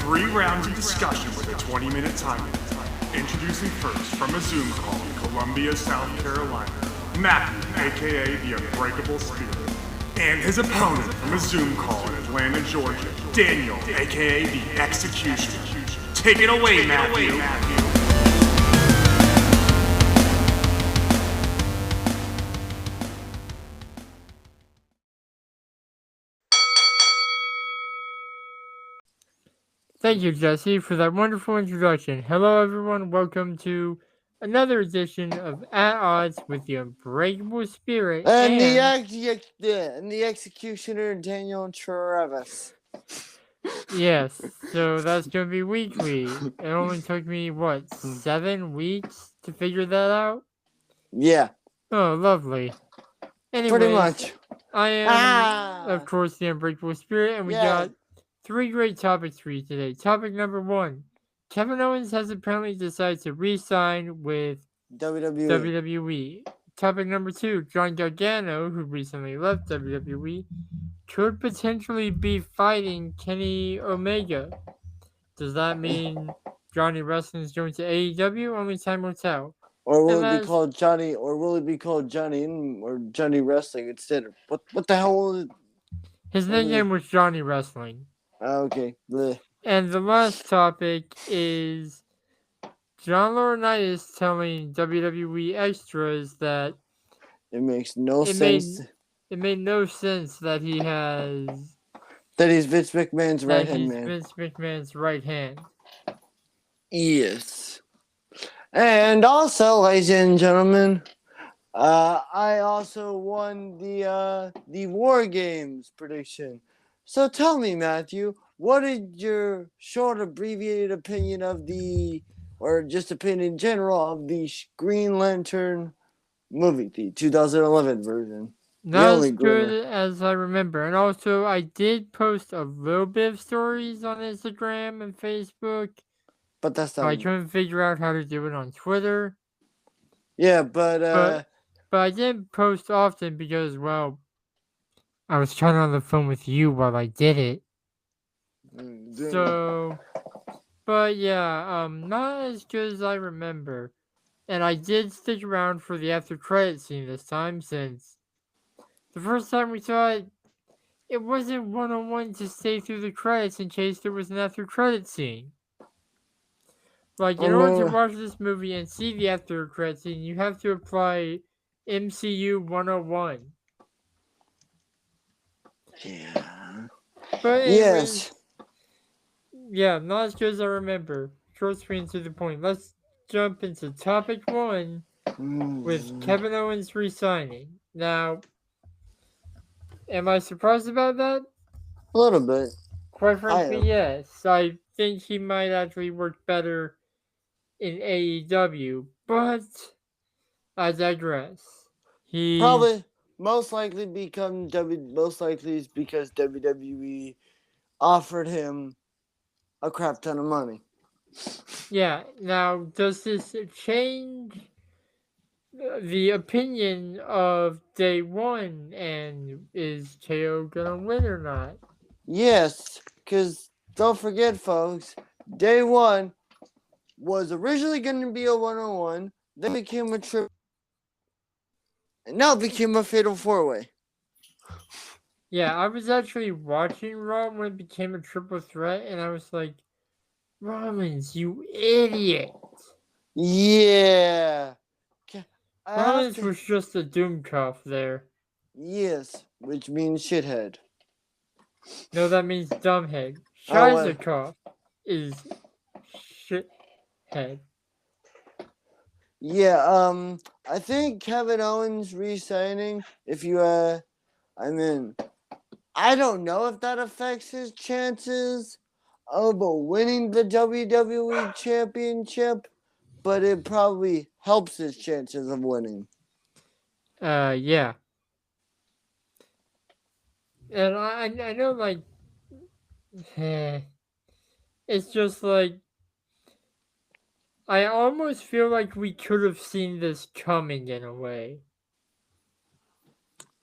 3 rounds of discussion with a 20-minute time limit. Introducing first from a Zoom call in Columbia, South Carolina, Matthew, aka the Unbreakable Spirit. And his opponent from a Zoom call in Atlanta, Georgia, Daniel, aka the Executioner. Take it away, Matthew. Thank you, Jesse, for that wonderful introduction. Hello, everyone. Welcome to another edition of At Odds with the Unbreakable Spirit And the executioner, Daniel Travis. Yes, so that's going to be weekly. It only took me, 7 weeks to figure that out? Yeah. Oh, lovely. Anyways, pretty much. I am, of course, the Unbreakable Spirit, and we got 3 great topics for you today. Topic number 1. Kevin Owens has apparently decided to re-sign with WWE. Topic number 2. John Gargano, who recently left WWE, could potentially be fighting Kenny Omega. Does that mean Johnny Wrestling is going to AEW? Only time will tell. Or will it be called Johnny? Or will it be called Johnny or Johnny Wrestling instead? What the hell will it? His nickname was Johnny Wrestling. Okay. Blech. And the last topic is John Laurinaitis telling WWE Extras that it makes no sense. It made no sense that he has... That he's Vince McMahon's right-hand man. Vince McMahon's right hand. Yes. And also, ladies and gentlemen, I also won the War Games prediction. So tell me, Matthew, what is your short, abbreviated opinion of or just opinion in general of the Green Lantern movie, the 2011 version? Not as good as I remember. And also, I did post a little bit of stories on Instagram and Facebook. But that's not... I couldn't figure out how to do it on Twitter. Yeah, but I didn't post often because, well, I was trying on the phone with you while I did it. So, but yeah, not as good as I remember. And I did stick around for the after credit scene this time, since the first time we saw it, it wasn't one-on-one to stay through the credits in case there was an after credit scene. Like, in order to watch this movie and see the after credit scene, you have to apply MCU 101. Yeah. But anyways, yeah, not as good as I remember. Short, sweet, and to the point. Let's jump into topic 1 with Kevin Owens resigning. Now, am I surprised about that? A little bit. Quite frankly, yes. I think he might actually work better in AEW, but I digress. He probably most likely is because WWE offered him a crap ton of money. Yeah. Now, does this change the opinion of Day One, and is KO gonna win or not? Yes, because don't forget, folks, Day One was originally going to be a 101, then became a triple, and now became a fatal 4-way. Yeah, I was actually watching Raw when it became a triple threat, and I was like, Rollins, you idiot! Yeah. Rollins was just a doom cough there. Yes, which means shithead. No, that means dumbhead. Shizakov is shithead. Yeah, I think Kevin Owens re-signing, I don't know if that affects his chances of winning the WWE Championship, but it probably helps his chances of winning. Yeah. And I know, like, it's just like, I almost feel like we could have seen this coming in a way.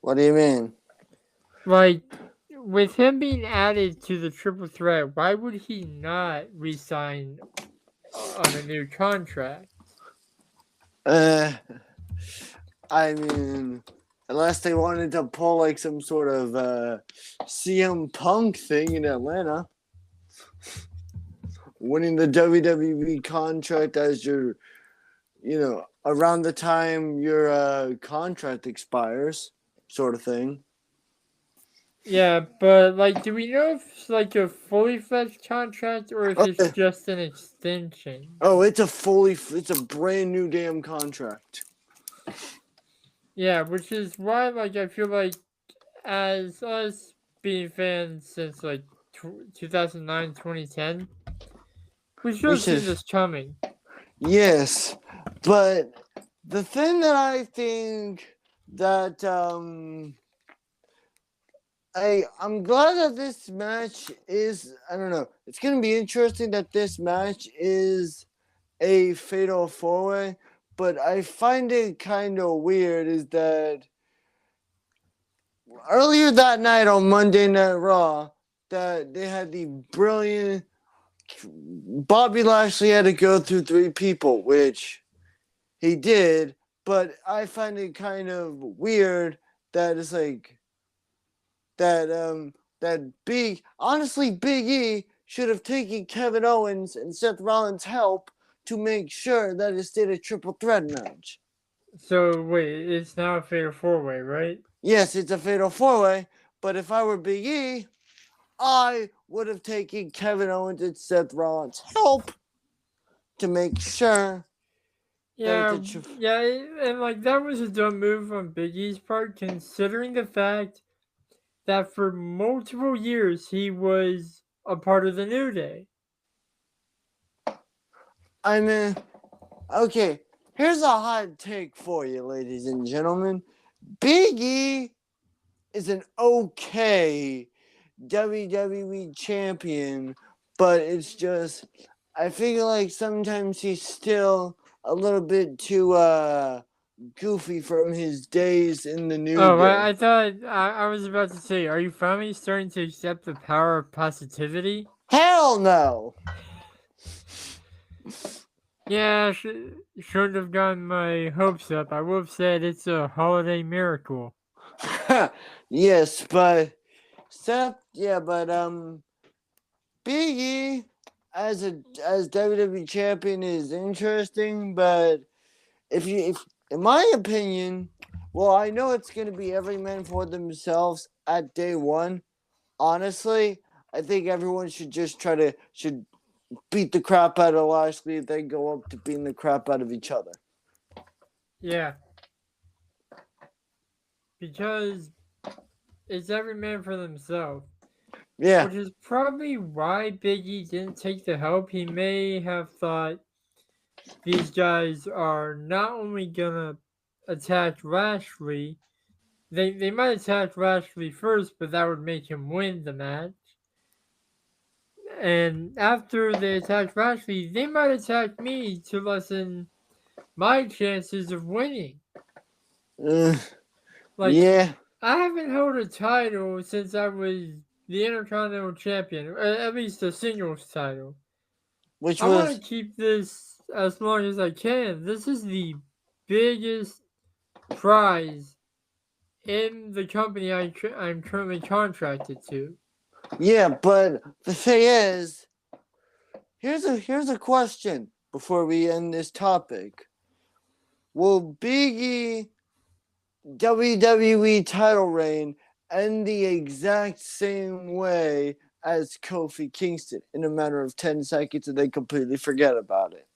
What do you mean? Like, with him being added to the triple threat, why would he not re-sign on a new contract? I mean, unless they wanted to pull like some sort of CM Punk thing in Atlanta, winning the WWE contract as your, around the time your contract expires, sort of thing. Yeah, but like, do we know if it's like a fully fledged contract or if it's just an extension? Oh, it's a brand new damn contract. Yeah, which is why, like, I feel like as us being fans since like 2009, 2010, we should have seen this coming. Yes, but the thing that I think that I'm glad that this match is, I don't know, it's going to be interesting that this match is a fatal four-way, but I find it kind of weird is that earlier that night on Monday Night Raw, that they had the brilliant Bobby Lashley had to go through 3 people, which he did, but I find it kind of weird that it's like that Big E should have taken Kevin Owens and Seth Rollins' help to make sure that it stayed a triple threat match. So wait, it's now a fatal 4-way, right? Yes, it's a fatal 4-way, but if I were Big E, I would have taken Kevin Owens and Seth Rollins' help to make sure. Yeah, and like that was a dumb move on Big E's part, considering the fact that for multiple years he was a part of the New Day. I mean, okay, here's a hot take for you, ladies and gentlemen. Big E is an okay WWE champion, but it's just, I feel like sometimes he's still a little bit too goofy from his days in the New Day. I thought I was about to say, are you finally starting to accept the power of positivity? Hell no! Yeah, shouldn't have gotten my hopes up. I would have said it's a holiday miracle. Yes, but Big E as WWE champion is interesting, but if in my opinion, well, I know it's going to be every man for themselves at day one. Honestly, I think everyone should just should beat the crap out of Lashley and then go up to beating the crap out of each other. Yeah. Because it's every man for themselves. Yeah. Which is probably why Big E didn't take the help. He may have thought these guys are not only gonna attack Lashley, they might attack Lashley first, but that would make him win the match. And after they attack Lashley, they might attack me to lessen my chances of winning. Yeah. I haven't held a title since I was the Intercontinental Champion, at least a singles title. I want to keep this as long as I can. This is the biggest prize in the company I'm currently contracted to. Yeah, but the thing is, here's a question before we end this topic. Will Big E WWE title reign end the exact same way as Kofi Kingston in a matter of 10 seconds and then completely forget about it?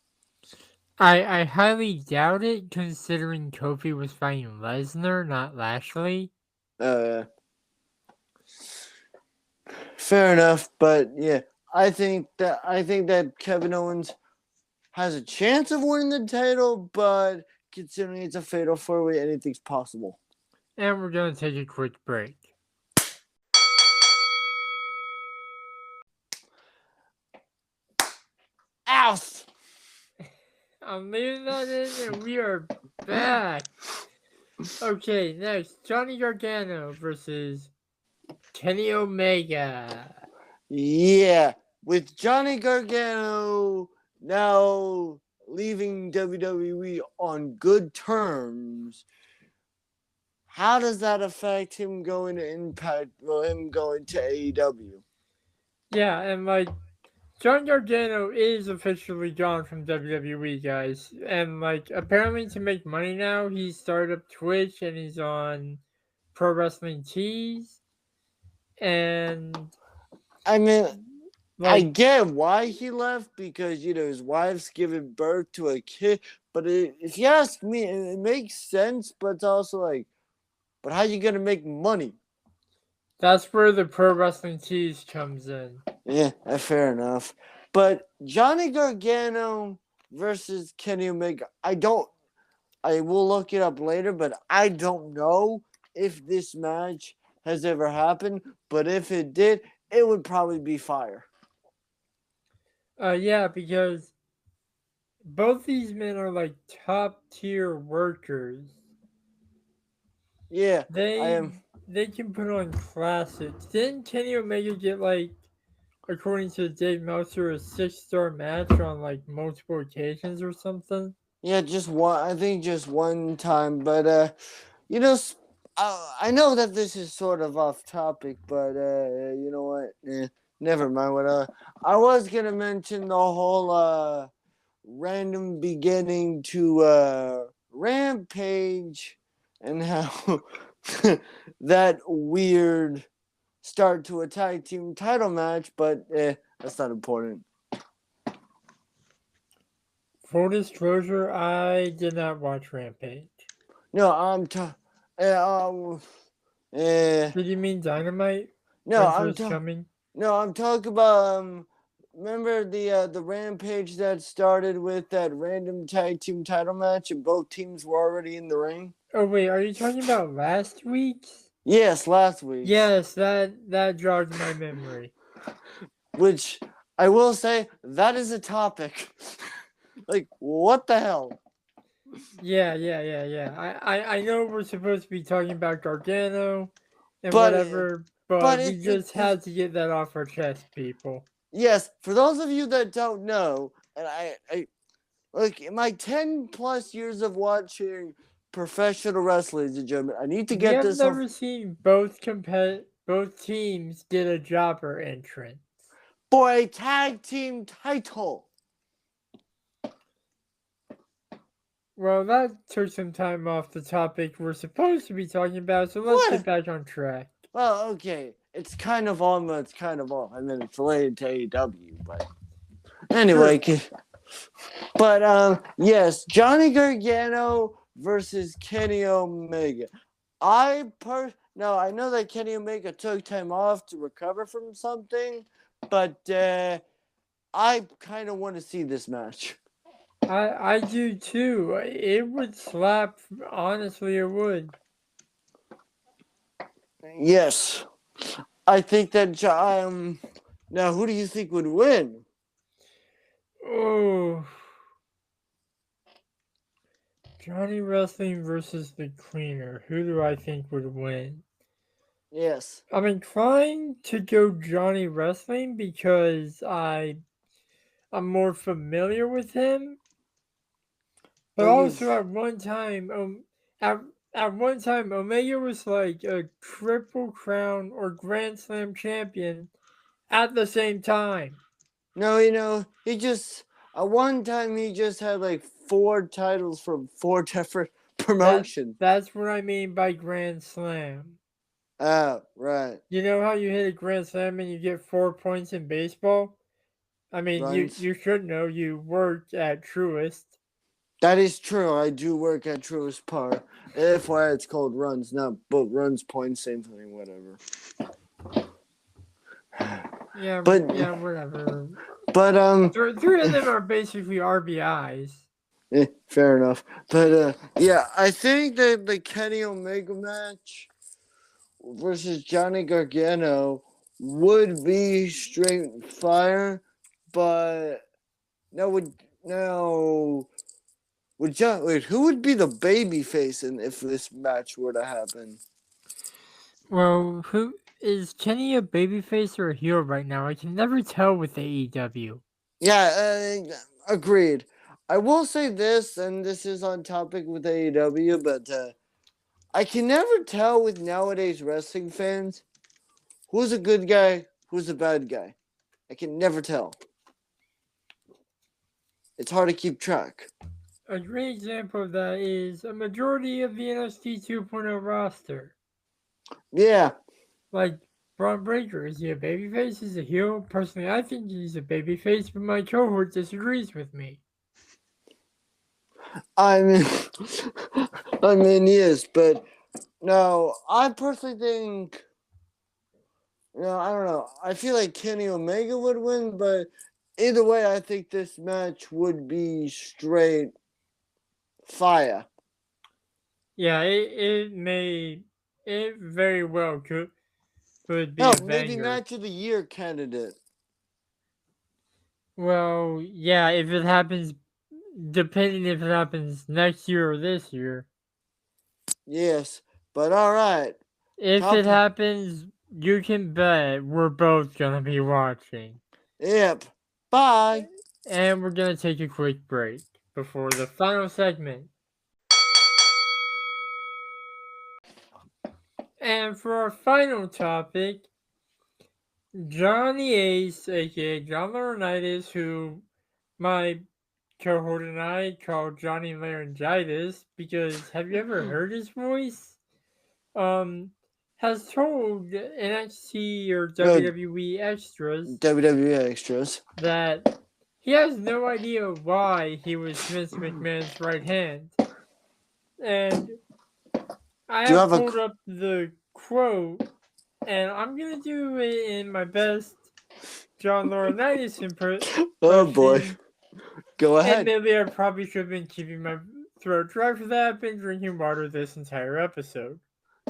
I highly doubt it, considering Kofi was fighting Lesnar, not Lashley. Fair enough, but yeah, I think that Kevin Owens has a chance of winning the title, but considering it's a fatal 4-way, anything's possible. And we're gonna take a quick break. Oust! I'm leaving that in, and we are back. Okay, next, Johnny Gargano versus Kenny Omega. Yeah, with Johnny Gargano now leaving WWE on good terms, how does that affect him going to Impact or him going to AEW? Yeah, and like John Gargano is officially gone from WWE, guys. And like apparently to make money now, he started up Twitch and he's on Pro Wrestling Tees. And I mean, I like get why he left because his wife's giving birth to a kid. But if you ask me, it makes sense. But it's also like, but how you gonna make money? that's where the Pro Wrestling Tees comes in. Yeah, fair enough. But Johnny Gargano versus Kenny Omega, I will look it up later, but I don't know if this match has ever happened. But if it did, it would probably be fire. Yeah, because both these men are like top tier workers. Yeah, They can put on classics. Didn't Kenny Omega get like, according to Dave Meltzer, a 6-star match on like multiple occasions or something? Yeah, just one. I think just one time. But I know that this is sort of off topic, but you know what? Never mind. What I was gonna mention the whole random beginning to Rampage and how that weird start to a tag team title match, but that's not important. Full disclosure, I did not watch Rampage. No, I'm talking. Did you mean Dynamite? No, I'm talking about remember the Rampage that started with that random tag team title match and both teams were already in the ring? Oh wait, are you talking about last week? Yes, last week. Yes, that jogged my memory. Which I will say that is a topic. Like, what the hell? Yeah. I know we're supposed to be talking about Gargano and whatever, but we just had to get that off our chest, people. Yes, for those of you that don't know, and I like in my 10 plus years of watching professional wrestling, ladies and gentlemen, I need to get this. I've never seen both teams get a jobber entrance for a tag team title. Well, that took some time off the topic we're supposed to be talking about, so let's get back on track. Well, okay. It's kind of on, but it's kind of off. I mean, it's related to AEW, but anyway. But yes, Johnny Gargano versus Kenny Omega. I know that Kenny Omega took time off to recover from something, but I kind of want to see this match. I do too. It would slap. Honestly, it would. Yes. I think that now who do you think would win? Oh. Johnny Wrestling versus the Cleaner. Who do I think would win? Yes. I'm inclined to go Johnny Wrestling because I'm more familiar with him. But also at one time, Omega was like a Triple Crown or Grand Slam champion at the same time. No, he just at one time he just had like 4 titles from 4 different promotions. That's what I mean by Grand Slam. Oh, right. You know how you hit a Grand Slam and you get 4 points in baseball? I mean, you should know. You worked at Truist. That is true. I do work at Truist Park. FYI, it's called runs, not book runs, points, same thing, whatever. Yeah, whatever. But 3 of them are basically RBIs. Fair enough. But yeah, I think that the Kenny Omega match versus Johnny Gargano would be straight fire, but who would be the baby face if this match were to happen? Well, is Kenny a babyface or a heel right now? I can never tell with AEW. Yeah, agreed. I will say this, and this is on topic with AEW, but I can never tell with nowadays wrestling fans who's a good guy, who's a bad guy. I can never tell. It's hard to keep track. A great example of that is a majority of the NXT 2.0 roster. Yeah. Like Braun Breaker, is he a babyface? Is he a heel? Personally, I think he's a babyface, but my cohort disagrees with me. I mean, yes, but no, I personally think, I don't know. I feel like Kenny Omega would win, but either way, I think this match would be straight fire. Yeah, it very well could be a maybe banger. match of the year candidate. Well, yeah, if it happens, depending if it happens next year or this year. Yes, but all right. If it happens, you can bet we're both gonna be watching. Yep. Bye. And we're gonna take a quick break before the final segment. And for our final topic, Johnny Ace, aka John Laurinaitis, who my cohort and I call Johnny Laryngitis, because have you ever heard his voice? Has told NXT or WWE extras that he has no idea why he was Vince McMahon's right hand. And I have pulled up the quote, and I'm going to do it in my best John Laurinaitis impression. Oh boy. Go ahead. And maybe I probably should have been keeping my throat dry for that. I've been drinking water this entire episode.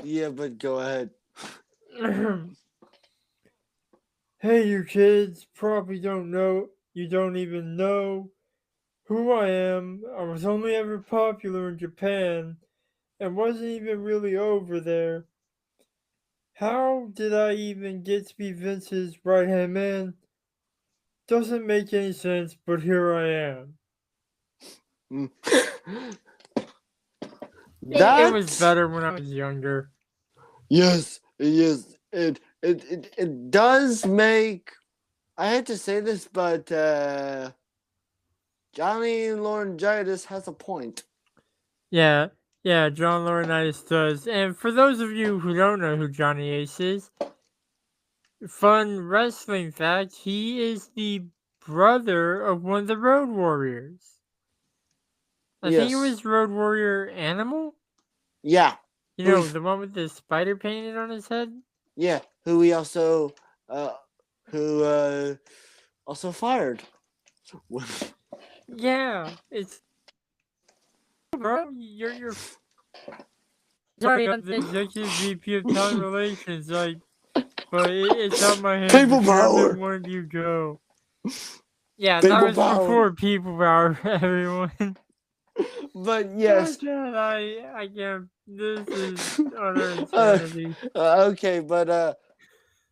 Yeah, but go ahead. Hey, you kids probably don't know, you don't even know who I am. I was only ever popular in Japan and wasn't even really over there. How did I even get to be Vince's right-hand man? Doesn't make any sense, but here I am. It was better when I was younger. Yes, yes. It does make, I hate to say this, but Johnny Laurinaitis has a point. Yeah, John Laurinaitis does. And for those of you who don't know who Johnny Ace is, fun wrestling fact, he is the brother of one of the Road Warriors. I think it was Road Warrior Animal? Yeah. You know, the one with the spider painted on his head? Yeah, who he also also fired. Yeah, it's bro, you're sorry, I'm the executive VP of talent relations, like, but it's out my hands. People power. Where do you go? Yeah, that was before people power, everyone. But yes, I can't. This is utter insanity. Okay, but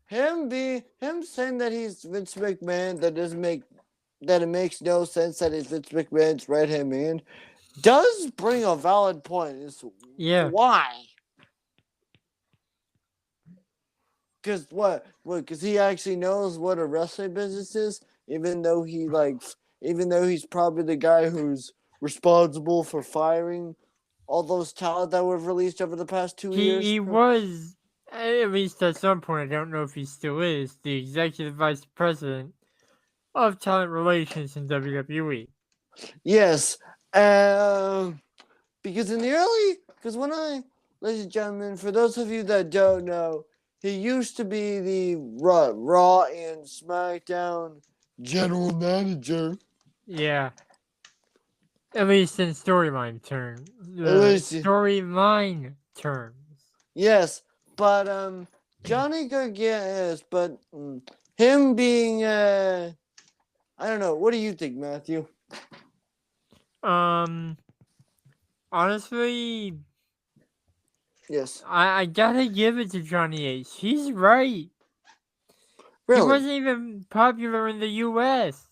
him saying that he's Vince McMahon, that it makes no sense that he's Vince McMahon's right hand man, does bring a valid point. It's why? Because what? Because he actually knows what a wrestling business is, even though he's probably the guy who's responsible for firing all those talent that were released over the past 2 years. He was, at least at some point, I don't know if he still is, the executive vice president of talent relations in WWE. Yes, because ladies and gentlemen, for those of you that don't know, he used to be the Raw and SmackDown general manager. Yeah. At least in storyline terms. Storyline terms. Yes, but Johnny Gargano, but him being I don't know. What do you think, Matthew? Honestly, Yes. I gotta give it to Johnny Ace. He's right. Really? He wasn't even popular in the U.S.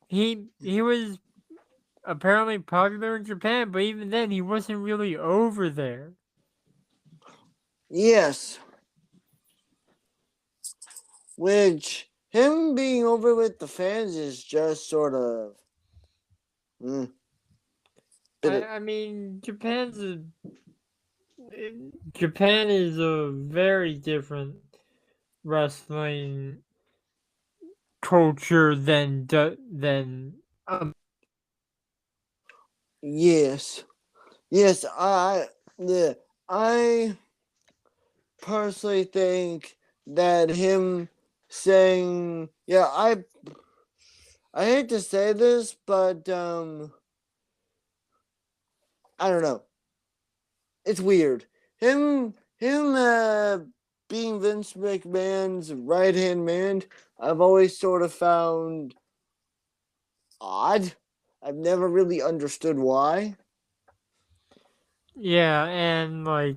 He was apparently popular in Japan, but even then, he wasn't really over there. Yes. Which, him being over with the fans is just sort of... I mean, Japan is a very different wrestling culture than Yes. I personally think that him saying, I hate to say this, but I don't know. It's weird. Him being Vince McMahon's right-hand man, I've always sort of found odd. I've never really understood why. Yeah, and like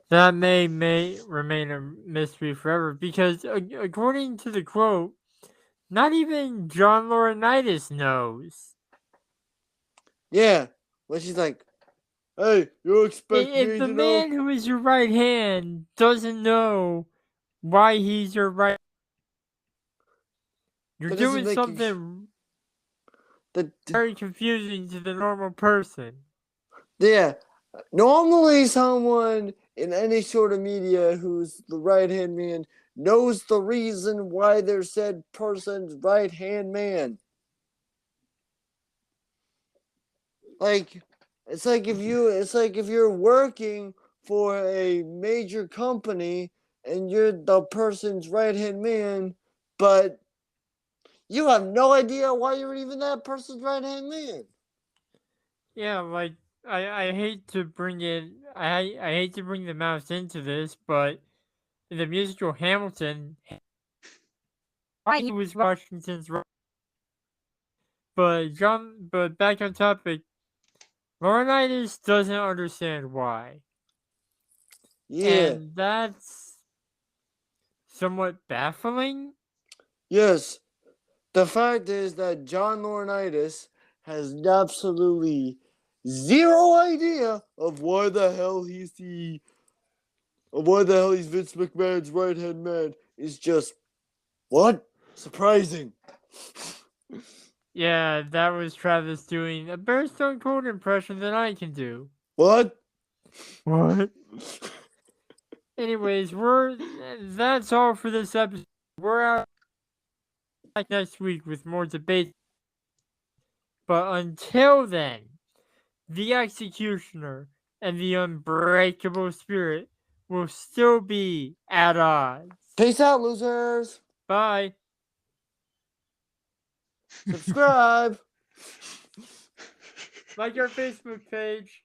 that may remain a mystery forever because according to the quote, not even John Laurinaitis knows. Yeah, when she's like, "Hey, you expect If me the to man know?" who is your right hand doesn't know why he's your right, you're That doesn't doing make something that. very confusing to the normal person. Yeah, normally someone in any sort of media who's the right-hand man knows the reason why they're said person's right-hand man. Like, it's like if you're working for a major company and you're the person's right-hand man, but you have no idea why you're even that person's right-hand man. Yeah, like I hate to bring it. I hate to bring the mouse into this, but in the musical Hamilton, he was Washington's right. But back on topic, Laurinaitis doesn't understand why. Yeah. And that's somewhat baffling. Yes. The fact is that John Laurinaitis has absolutely zero idea of why the hell he's Vince McMahon's right hand man. Is just what? Surprising. Yeah, that was Travis doing a better Stone Cold impression than I can do. What? What? Anyways, that's all for this episode. We're out back next week with more debate. But until then, the Executioner and the Unbreakable Spirit will still be at odds. Peace out, losers. Bye. Subscribe. Like our Facebook page.